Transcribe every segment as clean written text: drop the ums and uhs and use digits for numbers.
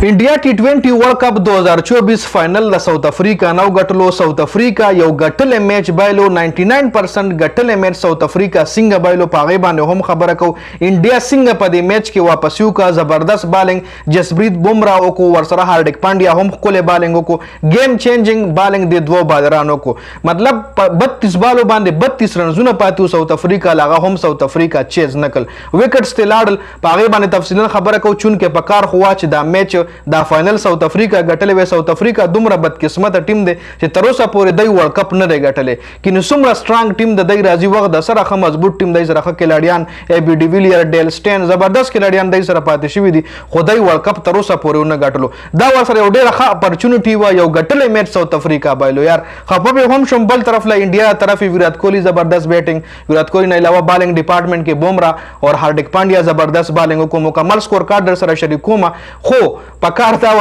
انڈیا टी20 world cup 2024 फाइनल د साउथ افریقا نو اوگٹلو साउथ افریقا یو گٹلے میچ بائیلو 99% گٹلے میچ साउथ افریقا څنګه بائیلو پاغه باندې هم خبره کو انډیا څنګه په دې میچ کې واپس یو کا زبردست بالینګ جسپریت بمرا او کو ورسره هارډک پانډیا هم کوله بالینګ کو گیم چینجینګ بالینګ د دوه بالرانو کو مطلب 32 بالو باندې 32 رنزونه پاتو साउथ افریقا لاغه هم साउथ افریقا چیز نکل وکټ ستلاډل پاغه باندې تفصیلا خبره کو چون کې پکار خوا چې دا میچ دا فائنل साउथ افریقا ګټلې وې साउथ افریقا دومره بد قسمت ټیم دی چې تر اوسه پورې د ورلد کپ نه دی ګټلې کینو څومره سترانګ ټیم د دای راځي وخت د سره خه مضبوط ټیم دی سره کلاډیان ای بی ډیویلیر ډیل سټین زبردست کلاډیان دی سره پاتې شوی دي خدای ورلد کپ تر اوسه پورې نه ګټلو دا ورسره یو ډیره ښه اپورچونټی و یو ګټلې میچ साउथ افریقا بایلو یار خپه به هم شم بل طرف له انډیا طرف ویرات کوهلی زبردست بیټینګ ویرات کوهلی نه علاوه بالینګ ډپارټمنټ کې بومرا اور هارډک پانډیا زبردست بالینګ کو مکمل سکور کارډ سره شریکوم خو پکارتا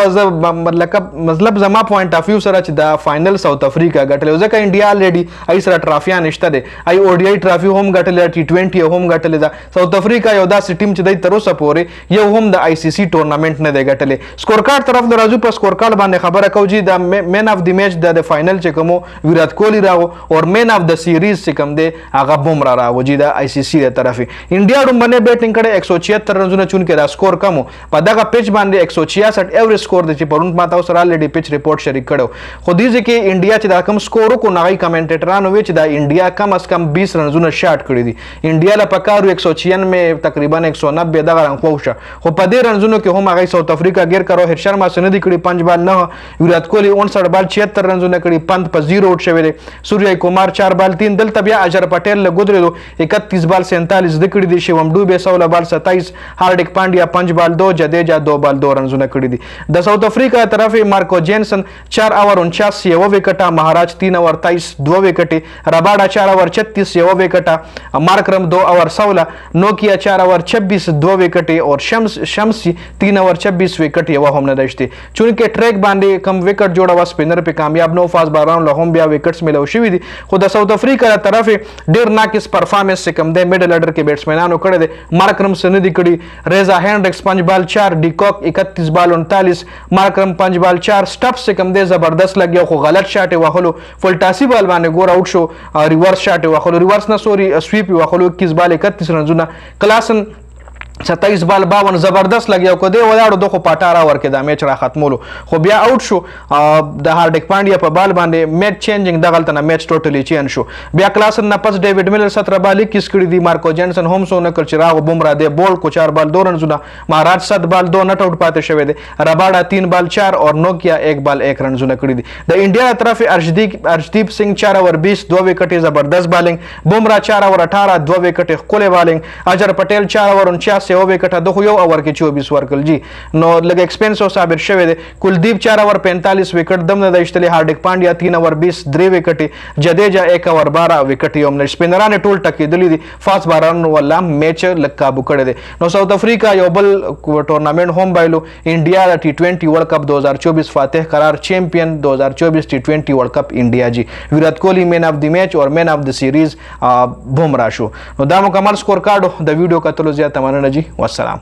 مطلب زما پوینټ اف ویو سره چې دا فائنل साउथ افریقا ګټلې ځکه انډیا الریډي ای سره ټرافیا نشته دی ای او ډی ای ټرافی هم ګټلې टी20 هم ګټلې دا साउथ افریقا یو داسې ټیم چې د تر اوسه پورې یو هم د آی سی سی ټورنمنت نه دی ګټلې سکور کارډ طرف د راځو په سکور کارډ باندې خبره کو جی دا مین اف دی میچ د فائنل چې کوم ویرات کوهلی راو اور مین اف د سیریز چې کوم دی هغه بومرا راو جی د آی سی سی تر طرف انډیا دومره بیټینګ کړي 176 رنونه چون کې دا سکور کم په دغه پیچ باندې 166 ایوریج سکور د چې پرون ما تاسو سره الریډي پیچ ریپورت شریک کړو خو دې ځکه انډیا چې دا کم سکور کو نغی کمنټیټرانو وی چې دا انډیا کم از کم 20 رنونه شاټ کړی دي انډیا له پکارو 196 تقریبا 190 دغه رنګ خوښه خو په دې رنزونو کې هم هغه साउथ افریقا غیر کرو هر شرما سن دي کړي 5 بال نه ویرات کوهلی 59 بال 76 رنزونه کړي پند په 0 اوټ شوی دي سوریا کمار 4 بال 3 دلته بیا اجر پټیل له ګودرو 31 بال 47 د کړي دي شوم ډوبه 16 بال 27 هارډک پانډیا 5 بال 2 جدیجا 2 بال 2 رنزونه کړي دي د साउथ افریقا طرف مارکو جینسن 4 اوور 49 یو وکټه مہاراج 3 اوور 23 2 وکټه رباډا 4 اوور 36 یو وکټه مارکرم 2 اوور 16 نوکیا 4 اوور 26 2 وکټه اور شمسی 3 اوور 26 وکټ یو هم نه دشتي چونکه ټریک باندې کم وکټ جوړه وا سپینر په کامیاب نو فاز باران له هم بیا وکټس ملو شوی دي خو د साउथ افریقا طرف ډیر ناقص پرفارمنس کم دی میډل اډر کې بیټسمنانو کړی دي مارکرم سن دي کړي ریزا هینډکس 5 بال 4 ډیکوک 31 بال 39 مارکرم 5 بال 4 سټاپ سے کم دی زبردست لګیا خو غلط شاټ واخلو فلټاسی بال باندې ګور اوټ شو ریورس شاټ واخلو ریورس نه سوري سویپ واخلو 21 بال 31 رنونه کلاسن 27 بال 52 زبردست لګیا کو دی ولاړو دغه پټارا ورکه د میچ را ختمولو خو بیا اوټ شو د هارډک پانډیا په بال باندې میچ چینجینګ دغلت نه میچ ټوټلی چینج شو بیا کلاسن نه پس ډیوډ ملر 17 بال 21 کړی دی مارکو جینسن هم سو نه کړ چې راغ بومرا دی بول کو 4 بال 2 رنونه مہاراج 7 بال 2 نٹ اوټ پاتې شوی دی رباډا 3 بال 4 اور نوکیا 1 بال 1 رنونه کړی دی د انډیا طرف ارشدیپ سنگھ 4 اوور 20 2 وکټ زبردست بالینګ بومرا 4 اوور 18 2 وکټ خولې بالینګ اجر پټیل 4 اوور 49 یو وکټه دغه یو اور کې 24 ورکل جی نو لګ ایکسپنسو ثابت شوی دی کلدیپ 4 اوور 45 وکټ دم نه دشتلی هارډک پانډیا 3 اوور 20 3 وکټ جدیجا 1 اوور 12 وکټ یوم نه سپینرانه ټول ټکیدلی دي فاست باران ولا میچ لکابو کړی دی نو साउथ افریقا یو بل ټورنمنت هم بایلو انډیا د टी20 ورلد کپ 2024 فاتح قرار چیمپئن 2024 टी20 ورلد کپ انډیا جی ویرات کوهلی مین اف دی میچ اور مین اف دی سیریز بومرا شو نو دا مکمل سکور کارډ د ویډیو کتلو زیاته مننه جی والسلام